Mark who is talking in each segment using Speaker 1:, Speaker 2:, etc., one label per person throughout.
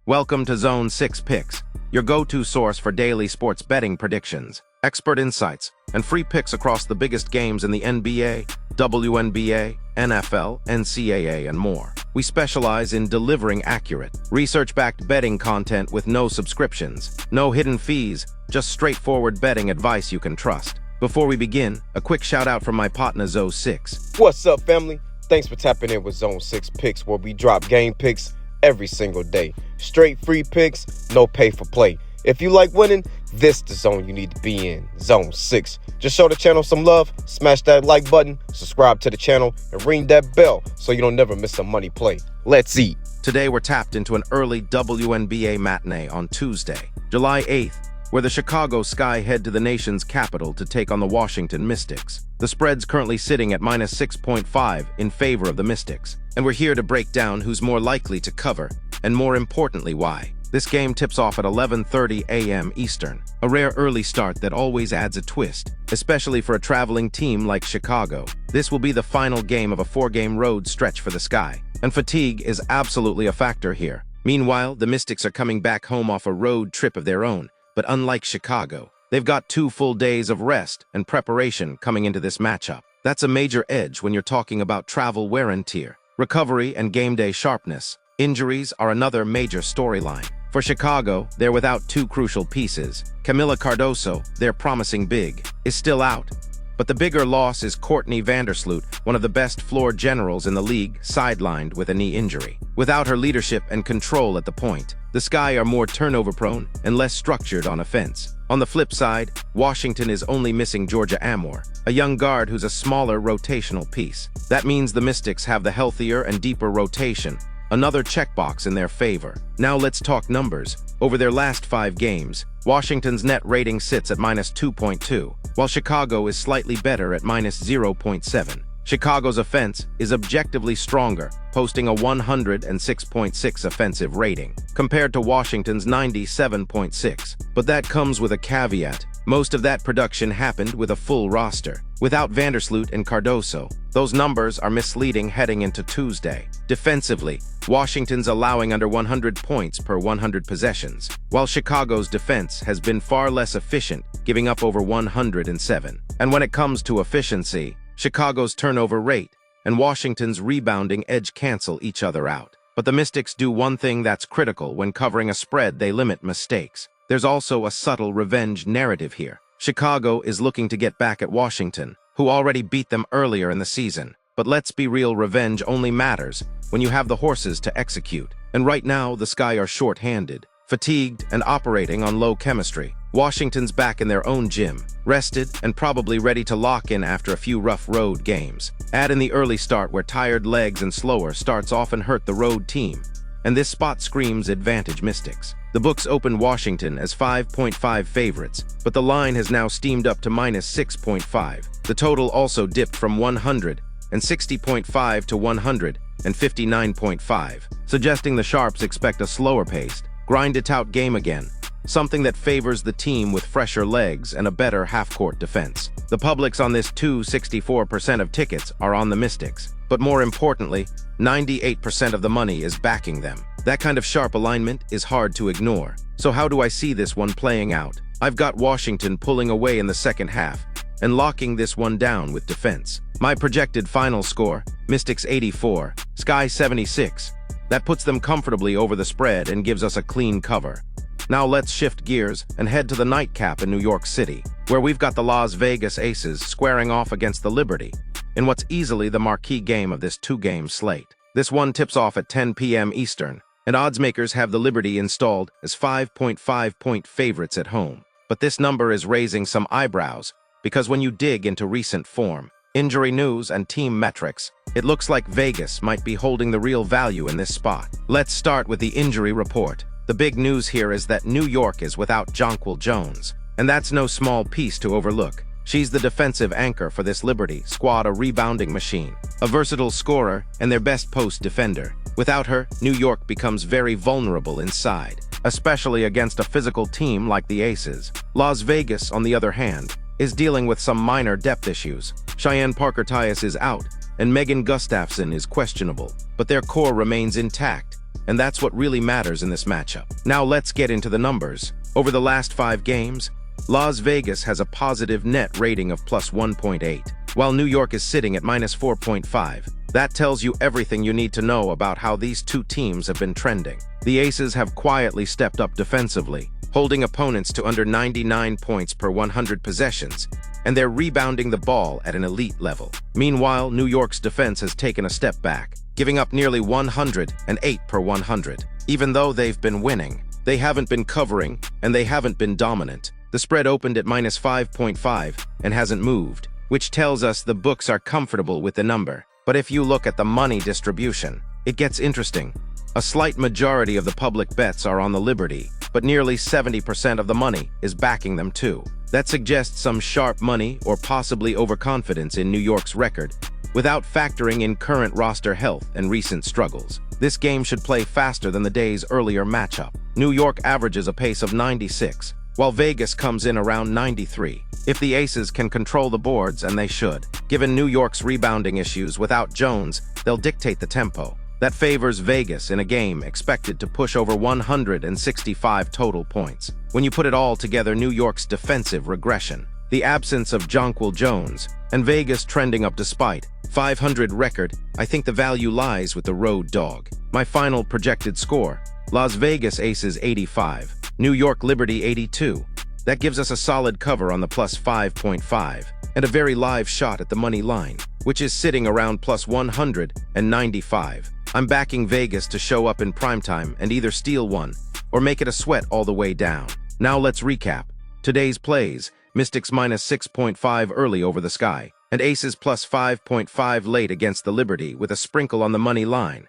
Speaker 1: Welcome to Zone 6 Picks, your go-to source for daily sports betting predictions, expert insights, and free picks across the biggest games in the NBA, WNBA, NFL, NCAA, and more. We specialize in delivering accurate, research-backed betting content with no subscriptions, no hidden fees, just straightforward betting advice you can trust. Before we begin, a quick shout-out from my partner Zone 6.
Speaker 2: What's up, family? Thanks for tapping in with Zone 6 Picks, where we drop game picks every single day. Straight free picks, no pay for play. If you like winning, this is the zone you need to be in, Zone 6. Just show the channel some love, smash that like button, subscribe to the channel, and ring that bell so you don't never miss a money play. Let's eat.
Speaker 1: Today we're tapped into an early WNBA matinee on Tuesday, July 8th, where the Chicago Sky head to the nation's capital to take on the Washington Mystics. The spread's currently sitting at -6.5 in favor of the Mystics, and we're here to break down who's more likely to cover, and more importantly, why. This game tips off at 11:30 a.m. Eastern, a rare early start that always adds a twist, especially for a traveling team like Chicago. This will be the final game of a 4-game road stretch for the Sky, and fatigue is absolutely a factor here. Meanwhile, the Mystics are coming back home off a road trip of their own, but unlike Chicago, they've got 2 full days of rest and preparation coming into this matchup. That's a major edge when you're talking about travel wear and tear, recovery, and game day sharpness. Injuries are another major storyline. For Chicago, they're without 2 crucial pieces. Camila Cardoso, their promising big, is still out. But the bigger loss is Courtney Vandersloot, one of the best floor generals in the league, sidelined with a knee injury. Without her leadership and control at the point, the Sky are more turnover-prone and less structured on offense. On the flip side, Washington is only missing Georgia Amore, a young guard who's a smaller rotational piece. That means the Mystics have the healthier and deeper rotation, another checkbox in their favor. Now let's talk numbers. Over their last 5 games, Washington's net rating sits at -2.2, while Chicago is slightly better at -0.7. Chicago's offense is objectively stronger, posting a 106.6 offensive rating, compared to Washington's 97.6. But that comes with a caveat. Most of that production happened with a full roster. Without Vandersloot and Cardoso, those numbers are misleading heading into Tuesday. Defensively, Washington's allowing under 100 points per 100 possessions, while Chicago's defense has been far less efficient, giving up over 107. And when it comes to efficiency, Chicago's turnover rate and Washington's rebounding edge cancel each other out. But the Mystics do one thing that's critical when covering a spread: they limit mistakes. There's also a subtle revenge narrative here. Chicago is looking to get back at Washington, who already beat them earlier in the season. But let's be real, revenge only matters when you have the horses to execute. And right now, the Sky are short-handed, fatigued, and operating on low chemistry. Washington's back in their own gym, rested and probably ready to lock in after a few rough road games. Add in the early start where tired legs and slower starts often hurt the road team, and this spot screams advantage Mystics. The books opened Washington as 5.5 favorites, but the line has now steamed up to -6.5. The total also dipped from 160.5 to 159.5, suggesting the Sharps expect a slower-paced, grind-it-out game again, something that favors the team with fresher legs and a better half-court defense. The publics on this 64% of tickets are on the Mystics, but more importantly, 98% of the money is backing them. That kind of sharp alignment is hard to ignore. So how do I see this one playing out? I've got Washington pulling away in the second half and locking this one down with defense. My projected final score, Mystics 84, Sky 76. That puts them comfortably over the spread and gives us a clean cover. Now let's shift gears and head to the nightcap in New York City, where we've got the Las Vegas Aces squaring off against the Liberty in what's easily the marquee game of this 2-game slate. This one tips off at 10 p.m. Eastern, and odds makers have the Liberty installed as 5.5-point favorites at home. But this number is raising some eyebrows, because when you dig into recent form, injury news, and team metrics, it looks like Vegas might be holding the real value in this spot. Let's start with the injury report. The big news here is that New York is without Jonquil Jones, and that's no small piece to overlook. She's the defensive anchor for this Liberty squad, a rebounding machine, a versatile scorer, and their best post defender. Without her, New York becomes very vulnerable inside, especially against a physical team like the Aces. Las Vegas, on the other hand, is dealing with some minor depth issues. Cheyenne Parker-Tyus is out, and Megan Gustafson is questionable, but their core remains intact, and that's what really matters in this matchup. Now let's get into the numbers. Over the last 5 games, Las Vegas has a positive net rating of plus 1.8, while New York is sitting at minus 4.5. That tells you everything you need to know about how these two teams have been trending. The Aces have quietly stepped up defensively, holding opponents to under 99 points per 100 possessions, and they're rebounding the ball at an elite level. Meanwhile, New York's defense has taken a step back, giving up nearly 108 per 100. Even though they've been winning, they haven't been covering, and they haven't been dominant. The spread opened at minus 5.5 and hasn't moved, which tells us the books are comfortable with the number. But if you look at the money distribution, it gets interesting. A slight majority of the public bets are on the Liberty, but nearly 70% of the money is backing them too. That suggests some sharp money or possibly overconfidence in New York's record, without factoring in current roster health and recent struggles. This game should play faster than the day's earlier matchup. New York averages a pace of 96, while Vegas comes in around 93. If the Aces can control the boards, and they should, given New York's rebounding issues without Jones, they'll dictate the tempo. That favors Vegas in a game expected to push over 165 total points. When you put it all together, New York's defensive regression, the absence of Jonquil Jones, and Vegas trending up despite 500 record, I think the value lies with the road dog. My final projected score: Las Vegas Aces 85, New York Liberty 82. That gives us a solid cover on the plus 5.5 and a very live shot at the money line, which is sitting around plus 195. I'm backing Vegas to show up in primetime and either steal one or make it a sweat all the way down. Now let's recap. Today's plays: Mystics minus 6.5 early over the Sky, and Aces plus 5.5 late against the Liberty with a sprinkle on the money line.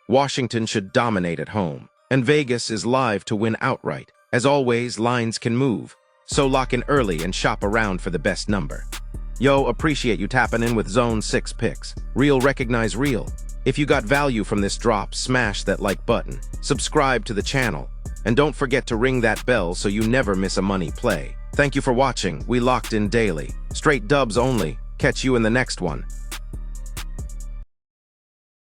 Speaker 1: Washington should dominate at home, and Vegas is live to win outright. As always, lines can move, so lock in early and shop around for the best number. Yo, appreciate you tapping in with Zone 6 picks. Real recognize real. If you got value from this drop, smash that like button, subscribe to the channel, and don't forget to ring that bell so you never miss a money play. Thank you for watching. We locked in daily. Straight dubs only. Catch you in the next one.